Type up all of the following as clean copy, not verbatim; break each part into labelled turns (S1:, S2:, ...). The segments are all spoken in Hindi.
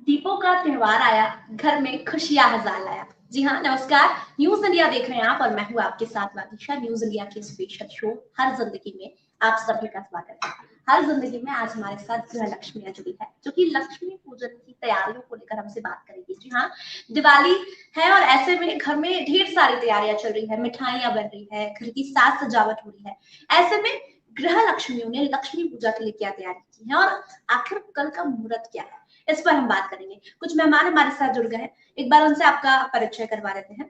S1: दीपों का त्योहार आया, घर में खुशियां हजार लाया। जी हाँ, नमस्कार। न्यूज इंडिया देख रहे हैं आप और मैं हूँ आपके साथ वादिशा। न्यूज इंडिया के स्पेशल शो हर जिंदगी में आप सभी का स्वागत है। हर जिंदगी में आज हमारे साथ गृह लक्ष्मी जुड़ी है, जो कि लक्ष्मी पूजन की तैयारियों को लेकर हमसे बात करेगी। जी हाँ, दिवाली है और ऐसे में घर में ढेर सारी तैयारियां चल रही है, मिठाइयां बन रही है, घर की साज सजावट हो रही है। ऐसे में गृह लक्ष्मियों ने लक्ष्मी पूजा के लिए क्या तैयारी की है और आखिर कल का मुहूर्त क्या है, इस पर हम बात करेंगे। कुछ मेहमान हमारे साथ जुड़ गए हैं, एक बार उनसे आपका परिचय करवा देते हैं।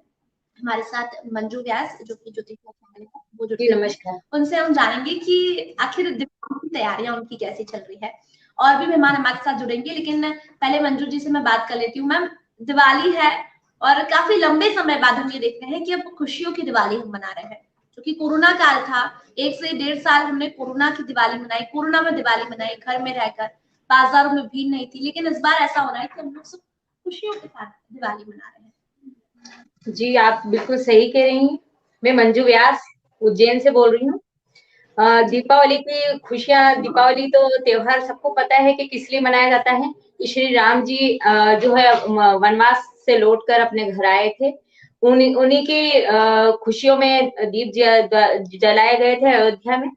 S1: हमारे साथ मंजू व्यास, जो कि ज्योति है, वो जुड़ गई है। उनसे हम जानेंगे कि आखिर दिवाली की तैयारियां उनकी कैसी चल रही है। और भी मेहमान हमारे साथ जुड़ेंगे, लेकिन पहले मंजू जी से मैं बात कर लेती हूँ। मैम, दिवाली है और काफी लंबे समय बाद हम ये देख रहे हैं कि अब खुशियों की दिवाली हम मना रहे हैं, क्योंकि कोरोना काल था। 1 से 1.5 साल हमने कोरोना की दिवाली मनाई, कोरोना में दिवाली मनाई, घर में रहकर। बाजारों में भीड़ नहीं थी, लेकिन इस बार ऐसा हो रहा है कि हम लोग सब खुशियों के साथ दिवाली मना रहे हैं।
S2: जी, आप बिल्कुल सही कह रही हैं। मैं मंजू व्यास उज्जैन से बोल रही हूँ। दीपावली की खुशियाँ, दीपावली तो त्योहार सबको पता है कि किस लिए मनाया जाता है कि श्री राम जी जो है वनवास से लौटकर अपने घर आए थे। उन्हीं की खुशियों में दीप जलाए गए थे अयोध्या में,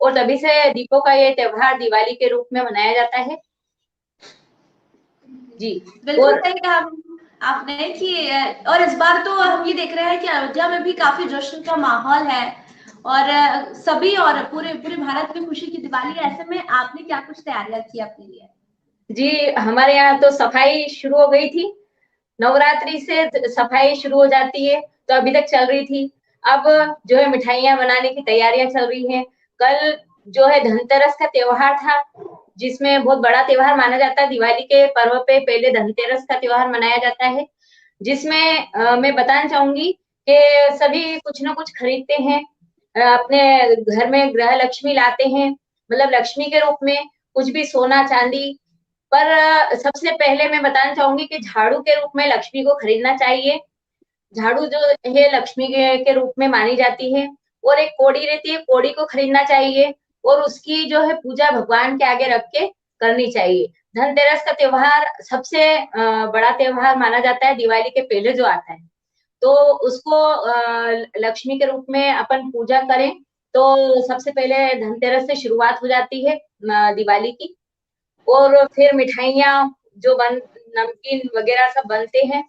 S2: और तभी से दीपों का ये त्योहार दिवाली के रूप में मनाया जाता है। जी,
S1: बिल्कुल
S2: और
S1: सही कहा आपने कि और इस बार तो हम ये देख रहे हैं कि अयोध्या में भी काफी जश्न का माहौल है और सभी और पूरे पूरे भारत में खुशी की दिवाली है। ऐसे में आपने क्या कुछ तैयारियां की अपने लिए?
S2: जी, हमारे यहाँ तो सफाई शुरू हो गई थी। नवरात्रि से सफाई शुरू हो जाती है, तो अभी तक चल रही थी। अब जो है मिठाइयाँ बनाने की तैयारियां चल रही हैं। कल जो है धनतेरस का त्योहार था, जिसमें बहुत बड़ा त्योहार माना जाता है। दिवाली के पर्व पे पहले धनतेरस का त्योहार मनाया जाता है, जिसमें मैं बताना चाहूंगी कि सभी कुछ ना कुछ खरीदते हैं। अपने घर में गृह लक्ष्मी लाते हैं, मतलब लक्ष्मी के रूप में कुछ भी सोना चांदी। पर सबसे पहले मैं बताना चाहूंगी कि झाड़ू के रूप में लक्ष्मी को खरीदना चाहिए। झाड़ू जो है लक्ष्मी के रूप में मानी जाती है। और एक कौड़ी रहती है, कौड़ी को खरीदना चाहिए और उसकी जो है पूजा भगवान के आगे रख के करनी चाहिए। धनतेरस का त्योहार सबसे बड़ा त्योहार माना जाता है, दिवाली के पहले जो आता है। तो उसको लक्ष्मी के रूप में अपन पूजा करें, तो सबसे पहले धनतेरस से शुरुआत हो जाती है दिवाली की। और फिर मिठाइयाँ जो नमकीन वगैरह सब बनते हैं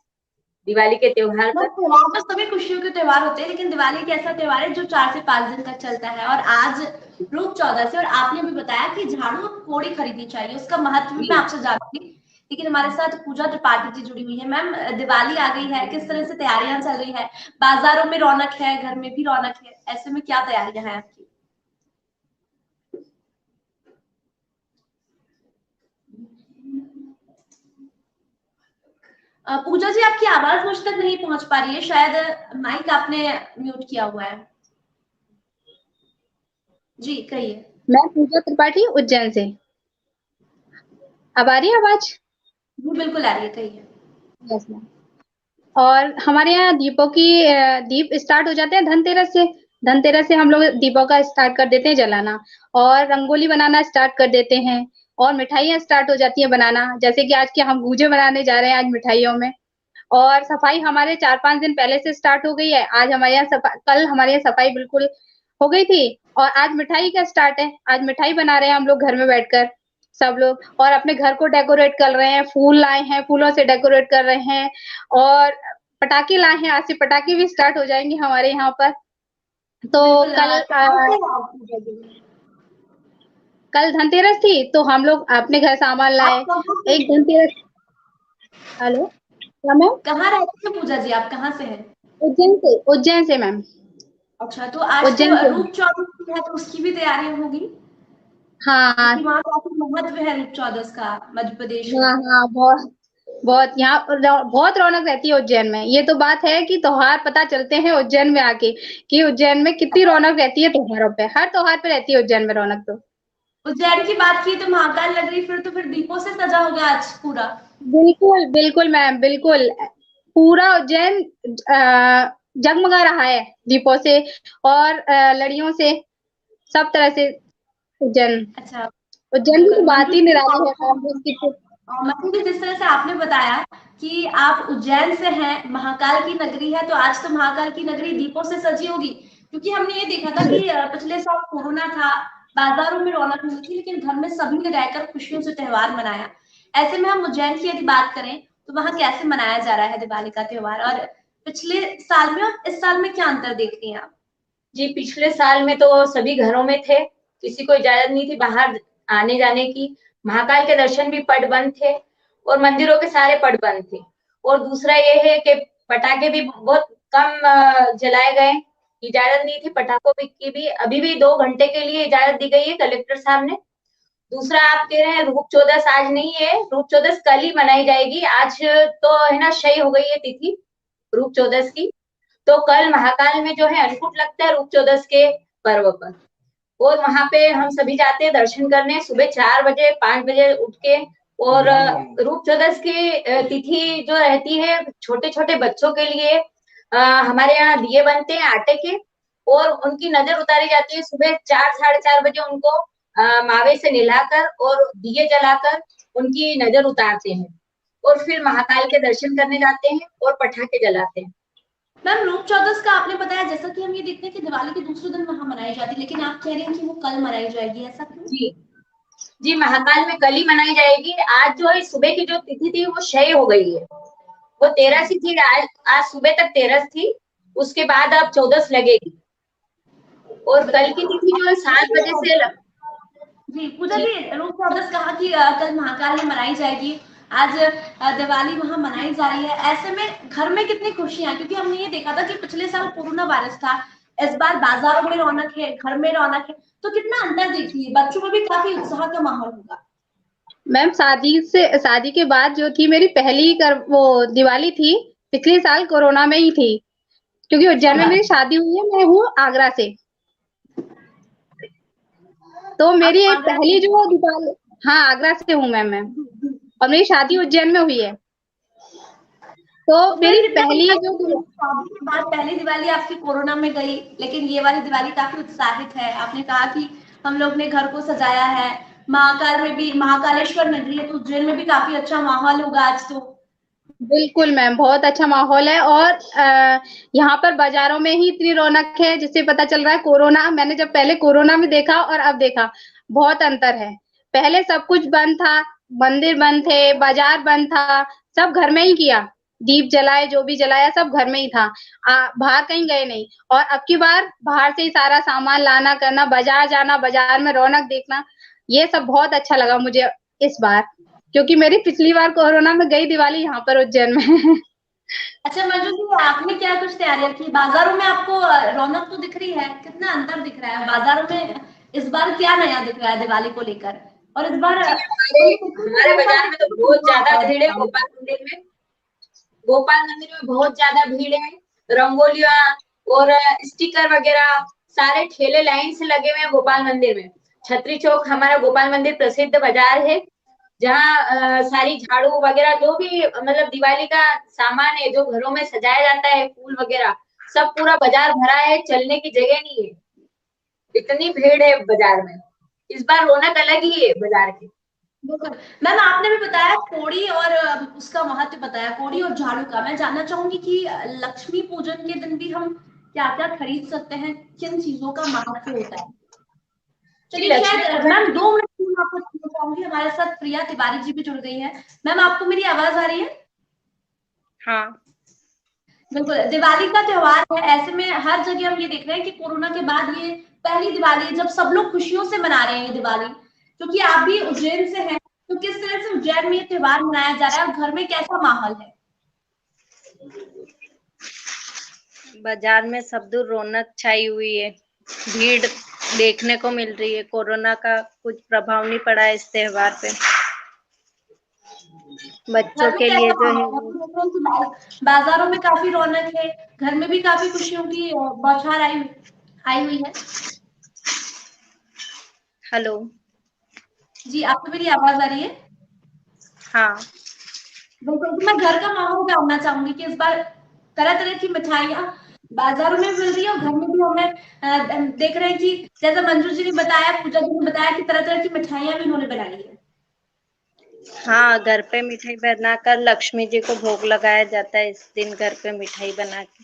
S2: दिवाली के त्योहार पर।
S1: त्योहार तो सभी खुशियों के त्योहार होते हैं, लेकिन दिवाली एक ऐसा त्योहार है जो 4 से 5 दिन तक चलता है। और आज रूप चौदस है और आपने भी बताया कि झाड़ू और कोड़ी खरीदनी चाहिए, उसका महत्व मैं आपसे जानूंगी। लेकिन हमारे साथ पूजा त्रिपाठी जी जुड़ी हुई है। मैम, दिवाली आ गई है, किस तरह से तैयारियां चल रही है? बाजारों में रौनक है, घर में भी रौनक है, ऐसे में क्या तैयारियां हैं आपकी? पूजा जी, आपकी आवाज मुझ तक नहीं पहुंच पा रही है, शायद माइक आपने म्यूट किया हुआ है। जी कहिए।
S3: मैं पूजा त्रिपाठी उज्जैन से। अब आ रही है आवाज?
S1: जी बिल्कुल आ रही है, कहिए।
S3: Yes ma'am. और हमारे यहाँ दीपों की दीप स्टार्ट हो जाते हैं धनतेरस से। धनतेरस से हम लोग दीपों का स्टार्ट कर देते हैं जलाना, और रंगोली बनाना स्टार्ट कर देते हैं, और मिठाइयाँ स्टार्ट हो जाती है बनाना। जैसे कि आज के हम गूजे बनाने जा रहे हैं आज मिठाइयों में। और सफाई हमारे 4-5 दिन पहले से स्टार्ट हो गई है। आज हमारे यहाँ कल हमारे यहाँ सफाई बिल्कुल हो गई थी, और आज मिठाई का स्टार्ट है। आज मिठाई बना रहे हैं हम लोग घर में बैठकर सब लोग, और अपने घर को डेकोरेट कर रहे हैं। फूल लाए हैं, फूलों से डेकोरेट कर रहे हैं, और पटाखे लाए हैं। आज से पटाखे भी स्टार्ट हो जाएंगे हमारे यहाँ पर। तो कल धनतेरस थी, तो हम लोग अपने घर सामान लाए। एक धनतेरस। हेलो, क्या मैम?
S1: कहाँ रहती है पूजा जी, आप कहाँ से हैं?
S3: उज्जैन से, उज्जैन से मैम।
S1: अच्छा, तो आज तो
S3: उज्जैन से।
S1: रूप चौदस है, तो उसकी भी तैयारियां होगी,
S3: हाँ
S1: क्योंकि वहाँ काफी महत्व है रूप चौदस का मध्य प्रदेश में।
S3: हाँ हाँ, बहुत बहुत यहाँ बहुत रौनक रहती है उज्जैन में। ये तो बात है कि त्योहार पता चलते हैं उज्जैन में आके, कि उज्जैन में कितनी रौनक रहती है त्योहारों पे। हर त्योहार पे रहती है उज्जैन में रौनक तो।
S1: उज्जैन की बात की तो महाकाल नगरी फिर तो फिर दीपों से सजा होगा आज पूरा।
S3: बिल्कुल बिल्कुल मैम, बिल्कुल। पूरा उज्जैन जगमगा रहा है दीपों से, और लड़ियों से, सब तरह से। उज्जैन
S1: अच्छा,
S3: उज्जैन की तो
S1: बिल्कुल।
S3: बात
S1: मंजू
S3: ही
S1: जी,
S3: निराली है मैम उसकी तो।
S1: और मंजू जी, जिस तरह से आपने बताया कि आप उज्जैन से हैं, महाकाल की नगरी है, तो आज तो महाकाल की नगरी दीपों से सजी होगी, क्योंकि हमने ये देखा था कि पिछले साल कोरोना था, बाजारों में रौनक नहीं थी, लेकिन घर में सभी ने रहकर खुशियों से त्योहार मनाया। ऐसे में हम उज्जैन की यदि बात करें तो वहां कैसे मनाया जा रहा है दिवाली का त्योहार, और पिछले साल में और इस साल में क्या अंतर देखती हैं आप?
S2: जी, पिछले साल में तो सभी घरों में थे, किसी को इजाजत नहीं थी बाहर आने जाने की। महाकाल के दर्शन भी पट बंद थे और मंदिरों के सारे पट बंद थे। और दूसरा ये है कि पटाखे भी बहुत कम जलाए गए, इजाजत नहीं थी पटाखों की भी। अभी भी 2 घंटे के लिए इजाजत दी गई है कलेक्टर साहब ने। दूसरा आप कह रहे हैं रूप चौदस आज नहीं है, रूप चौदस कल ही मनाई जाएगी। आज तो है ना क्षय हो गई है तिथि रूप चौदस की, तो कल महाकाल में जो है अन्नकूट लगता है रूप चौदस के पर्व पर। और वहां पे हम सभी जाते हैं दर्शन करने, सुबह 4 बजे 5 बजे उठ के। और रूप चौदस की तिथि जो रहती है छोटे छोटे बच्चों के लिए हमारे यहाँ दिए बनते हैं आटे के, और उनकी नजर उतारी जाती है सुबह 4 साढ़े 4 बजे। उनको मावे से नहलाकर और दिए जलाकर उनकी नजर उतारते हैं, और फिर महाकाल के दर्शन करने जाते हैं और पटाखे जलाते हैं।
S1: मैम, रूप चौदस का आपने बताया, जैसा कि हम ये देखते हैं कि दिवाली के दूसरे दिन वहां मनाई जाती है, लेकिन आप कह रहे हैं कि वो कल मनाई जाएगी, ऐसा क्यों?
S2: जी जी, महाकाल में कल ही मनाई जाएगी। आज जो है सुबह की जो तिथि थी वो क्षय हो गई है, वो 13 सी थी, आज सुबह तक 13 थी, उसके बाद अब 14 लगेगी। और कल की तिथि जो है 7 बजे से
S1: जी पूजा जी, रूप चौदस कहा कि कल महाकाल में मनाई जाएगी, आज दिवाली वहां मनाई जा रही है, ऐसे में घर में कितनी खुशियां, क्योंकि हमने ये देखा था कि पिछले साल कोरोना वायरस था, इस बार बाजारों में रौनक है, घर में रौनक है, तो कितना अंतर देखिए, बच्चों में भी काफी उत्साह का माहौल होगा।
S3: मैम, शादी के बाद जो थी मेरी पहली वो दिवाली थी, पिछले साल कोरोना में ही थी, क्योंकि उज्जैन में मेरी शादी हुई है, मैं हूँ आगरा से। तो मेरी एक पहली जो दिवाली, हाँ आगरा से हूँ मैम मैं, और मेरी शादी उज्जैन में हुई है। तो मेरी पहली जो
S1: शादी के बाद पहली दिवाली आपकी कोरोना में गई, लेकिन ये वाली दिवाली काफी उत्साहित है। आपने कहा कि हम लोग ने घर को सजाया है, महाकाल में भी, महाकालेश्वर नगरी है तो उज्जैन में भी काफी अच्छा माहौल होगा आज तो।
S3: बिल्कुल मैम, बहुत अच्छा माहौल है, और यहाँ पर बाजारों में ही इतनी रौनक है जिससे पता चल रहा है कोरोना, मैंने जब पहले कोरोना में देखा और अब देखा, बहुत अंतर है। पहले सब कुछ बंद था, मंदिर बंद थे, बाजार बंद था, सब घर में ही किया, दीप जलाए, जो भी जलाया सब घर में ही था, बाहर कहीं गए नहीं। और अब की बार बाहर से ही सारा सामान लाना करना, बाजार जाना, बाजार में रौनक देखना, ये सब बहुत अच्छा लगा मुझे इस बार, क्योंकि मेरी पिछली बार कोरोना में गई दिवाली यहाँ पर उज्जैन में।
S1: अच्छा मंजू जी, आपने क्या कुछ तैयारियां की? बाजारों में आपको रौनक तो दिख रही है, कितना अंतर दिख रहा है बाजारों में? इस बार क्या नया दिख रहा है दिवाली को लेकर? और इस बार
S2: जी, हमारे बाजार में तो बहुत ज्यादा भीड़ है। गोपाल मंदिर में बहुत ज्यादा भीड़ है। रंगोलियां और स्टिकर वगैरह सारे ठेले लाइन से लगे हुए हैं गोपाल मंदिर में। छतरी चौक हमारा गोपाल मंदिर प्रसिद्ध बाजार है, जहाँ सारी झाड़ू वगैरह जो भी मतलब दिवाली का सामान है जो घरों में सजाया जाता है, फूल वगैरह, सब पूरा बाजार भरा है, चलने की जगह नहीं है, इतनी भीड़ है बाजार में। इस बार रौनक अलग ही है बाजार की।
S1: मैम, आपने भी बताया कोड़ी और उसका महत्व बताया, कोड़ी और झाड़ू का। मैं जानना चाहूंगी कि लक्ष्मी पूजन के दिन भी हम क्या क्या खरीद सकते हैं, किन चीजों का महत्व होता है? चलिए, शायद मैम 2 मिनट में आपको जानना चाहूंगी, हमारे साथ प्रिया तिवारी जी भी जुड़ गई है। मैम, आपको मेरी आवाज आ रही है?
S4: हाँ
S1: बिल्कुल, दिवाली का त्योहार है, ऐसे में हर जगह हम ये देख रहे हैं कि कोरोना के बाद ये पहली दिवाली है जब सब लोग खुशियों से मना रहे हैं ये दिवाली। क्योंकि आप भी उज्जैन से हैं, तो किस तरह से उज्जैन में ये त्योहार मनाया जा रहा है और घर में कैसा माहौल है?
S4: बाजार में सब दूर रौनक छाई हुई है, भीड़ देखने को मिल रही है। कोरोना का कुछ प्रभाव नहीं पड़ा है इस त्योहार पे। बच्चों के लिए जो है
S1: बाजारों में काफी रौनक है, घर में भी काफी खुशियों की बौछार आई हुई है।
S4: हेलो,
S1: जी, आपको मेरी आवाज आ रही है?
S4: हाँ
S1: बिल्कुल, तो मैं घर का माहौल जानना चाहूंगी कि इस बार तरह तरह की मिठाइयाँ बाजारों में मिल रही है और घर में भी हमें देख रहे हैं कि जैसा मंजू जी ने बताया, पूजा जी ने बताया कि तरह तरह की मिठाइयाँ भी उन्होंने बनाई है।
S4: हाँ, घर पे मिठाई बनाकर लक्ष्मी जी को भोग लगाया जाता है। इस दिन घर पे मिठाई बना के,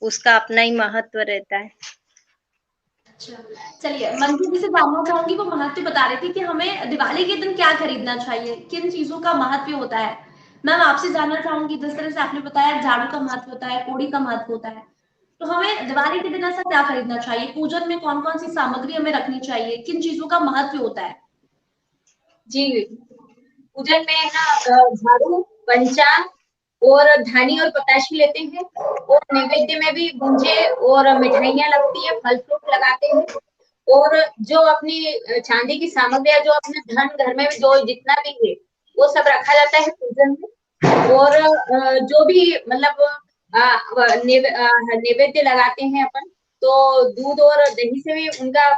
S4: उसका अपना ही महत्व रहता है।
S1: अच्छा, चलिए मंजू जी से जानना चाहूंगी, वो महत्व बता रही थी कि हमें दिवाली के दिन क्या खरीदना चाहिए, किन चीजों का महत्व होता है। मैम आपसे जानना चाहूंगी, जिस तरह से आपने बताया झाड़ू का महत्व होता है, कोड़ी का महत्व होता है, तो हमें दिवाली के दिन ऐसा क्या खरीदना चाहिए, पूजन में कौन कौन सी सामग्री हमें रखनी चाहिए, किन चीजों का महत्व होता है?
S2: जी, पूजन में है ना झाड़ू, पंचा और धानी और पताशी लेते हैं, और नैवेद्य में भी गुंजे और मिठाइयाँ लगती है, फल फ्रूट लगाते हैं, और जो अपनी चांदी की सामग्रियां, जो अपने धन घर में भी जो जितना भी है वो सब रखा जाता है पूजन में। और जो भी मतलब नैवेद्य लगाते हैं अपन, तो दूध और दही से भी उनका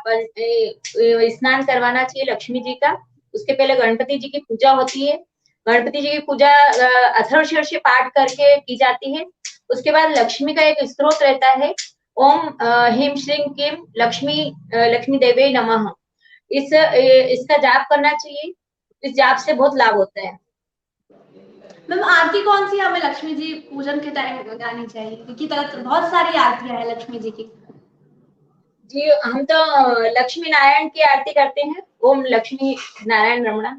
S2: स्नान करवाना चाहिए लक्ष्मी जी का। उसके पहले गणपति जी की पूजा होती है। गणपति जी की पूजा अथर्वशीर्ष पाठ करके की जाती है। उसके बाद लक्ष्मी का एक स्त्रोत रहता है, ओम ह्रीं श्रीं क्लीं लक्ष्मी देवी नमः। इसका जाप करना चाहिए। इस जाप से बहुत लाभ होता है।
S1: मैम आरती कौन सी हमें लक्ष्मी जी पूजन के टाइम गानी चाहिए, क्योंकि बहुत सारी आरतियां हैं लक्ष्मी जी की।
S2: जी, हम तो लक्ष्मी नारायण की आरती करते हैं, ओम लक्ष्मी नारायण रमणा।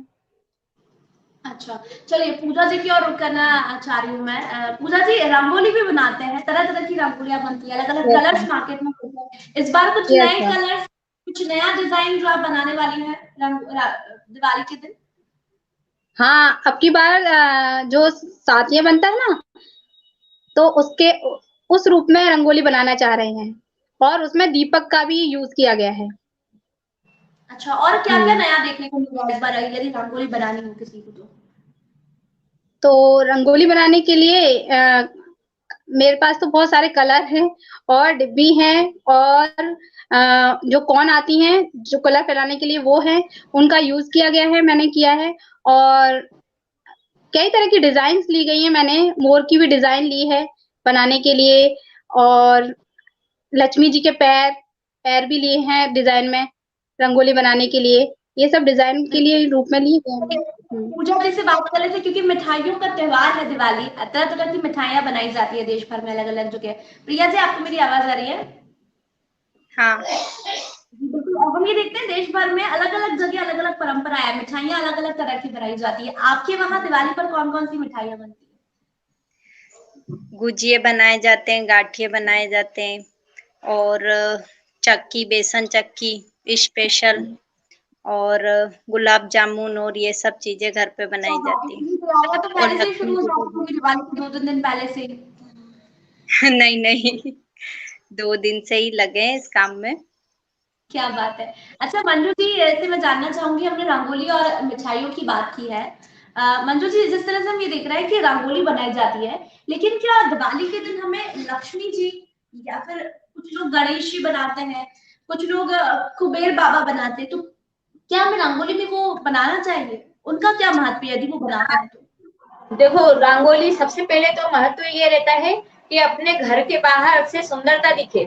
S1: अच्छा, चलिए पूजा जी की ओर रुख करना चाह रही हूँ मैं। पूजा जी रंगोली भी बनाते हैं, तरह तरह की रंगोलियां बनती है, अलग अलग
S3: Yes,
S1: कलर्स
S3: ma'am.
S1: मार्केट में होते हैं। इस बार कुछ
S3: Yes,
S1: नए
S3: ma'am.
S1: कलर्स, कुछ नया डिजाइन जो आप बनाने वाली है दिवाली के दिन?
S3: हाँ, अब की बार जो साथिया बनता है ना, तो उसके उस रूप में रंगोली बनाना चाह रहे हैं, और उसमें दीपक का भी यूज किया गया है।
S1: अच्छा, और क्या क्या
S3: हम्म।
S1: नया देखने को मिल रहा है इस बार, यदि रंगोली बनानी हो किसी को तो?
S3: तो रंगोली बनाने के लिए मेरे पास तो बहुत सारे कलर हैं और डिब्बी हैं, और जो कौन आती हैं जो कलर फैलाने के लिए वो है, उनका यूज किया गया है, मैंने किया है। और कई तरह की डिजाइन्स ली गई हैं, मैंने मोर की भी डिजाइन ली है बनाने के लिए, और लक्ष्मी जी के पैर पैर भी लिए हैं डिजाइन में रंगोली बनाने के लिए। ये सब डिजाइन के लिए रूप में लिए गए हैं।
S1: पूजा जी से बात कर रहे थे, क्योंकि मिठाइयों का त्योहार है दिवाली, तरह तरह की मिठाइयां बनाई जाती है देश भर में, अलग अलग जगह। प्रिया जी आपको मेरी आवाज आ रही है?
S4: हाँ,
S1: बिल्कुल, अब हम ये देखते हैं देश भर में अलग अलग जगह अलग अलग परंपरा है, मिठाइयां अलग अलग तरह की बनाई जाती है। आपके वहां दिवाली पर कौन कौन सी मिठाइयां बनती है?
S4: गुजिये बनाए जाते हैं, गाठिये बनाए जाते हैं, और चक्की, बेसन चक्की स्पेशल, और गुलाब जामुन, और ये सब चीजें घर पे
S1: क्या
S4: बनाई
S1: बात है,
S4: जाती
S1: ये तैयारियां तो
S4: है। और
S1: पहले से ही शुरू
S4: लक्ष्मी
S1: हो
S4: जी को
S1: जाती होंगी दिवाली के 2 3 दिन पहले से ही।
S4: नहीं नहीं, 2 दिन से ही लगे हैं इस काम में।
S1: क्या बात है। अच्छा मंजू जी, ऐसे मैं जानना चाहूंगी, हमने रंगोली और मिठाइयों की बात की है। मंजू जी, जिस तरह से हम ये देख रहे हैं कि रंगोली बनाई जाती है, लेकिन क्या दिवाली के दिन हमें लक्ष्मी जी, या फिर कुछ लोग गणेश जी बनाते हैं, कुछ लोग कुबेर बाबा बनाते हैं, तो क्या हमें रंगोली में वो बनाना चाहिए? उनका क्या महत्व है यदि वो बनाते हैं तो?
S2: देखो, रंगोली सबसे पहले तो महत्व ये रहता है कि अपने घर के बाहर से सुंदरता दिखे,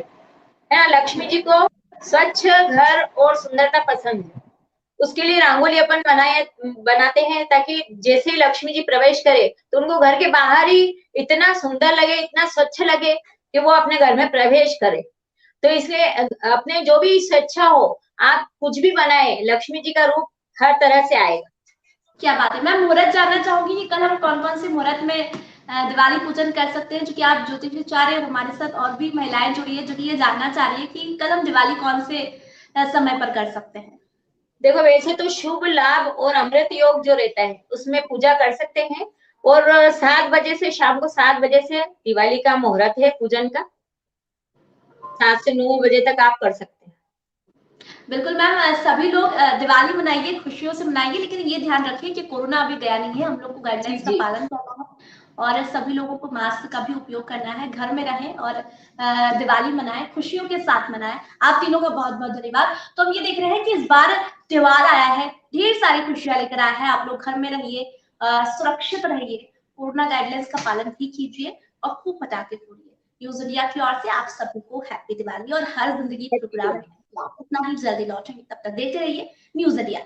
S2: है ना। लक्ष्मी जी को स्वच्छ घर और सुंदरता पसंद है। उसके लिए रंगोली अपन बनाते हैं, ताकि जैसे ही लक्ष्मी जी प्रवेश करे तो उनको घर के बाहर ही इतना सुंदर लगे, इतना स्वच्छ लगे कि वो अपने घर में प्रवेश करे। तो इसलिए अपने जो भी स्वेच्छा हो, आप कुछ भी बनाए, लक्ष्मी जी का रूप हर तरह से आएगा।
S1: क्या बात है। मैं मुहूर्त जानना चाहूंगी कि कल हम कौन कौन से मुहूर्त में दिवाली पूजन कर सकते हैं, जो कि आप ज्योतिषाचार्य और हमारे साथ और भी महिलाएं जुड़ी है जो कि ये जानना चाह रही है कि कल हम दिवाली कौन से समय पर कर सकते हैं।
S2: देखो, वैसे तो शुभ लाभ और अमृत योग जो रहता है उसमें पूजा कर सकते हैं, और 7 बजे से शाम को 7 बजे से दिवाली का मुहूर्त है पूजन का। 7 से 9 बजे तक आप कर सकते हैं।
S1: बिल्कुल मैम, सभी लोग दिवाली मनाइए, खुशियों से मनाइए, लेकिन ये ध्यान रखिए कि कोरोना अभी गया नहीं है, हम लोग को
S2: जी
S1: गाइडलाइंस का
S2: जी।
S1: पालन करना है, और सभी लोगों को मास्क का भी उपयोग करना है, घर में रहें और दिवाली मनाएं, खुशियों के साथ मनाएं। आप तीनों का बहुत बहुत धन्यवाद। तो हम ये देख रहे हैं कि इस बार त्योहार आया है, ढेर सारी खुशियां लेकर आया है। आप लोग घर में रहिए, सुरक्षित रहिए, कोरोना गाइडलाइंस का पालन भी कीजिए, और खूब पटाखे फोड़िए। न्यूज इंडिया की ओर से आप सभी को हैप्पी दिवाली, और हर जिंदगी प्रोग्राम में इतना ही जल्दी लौटेंगे, तब तक देखते रहिए न्यूज इंडिया।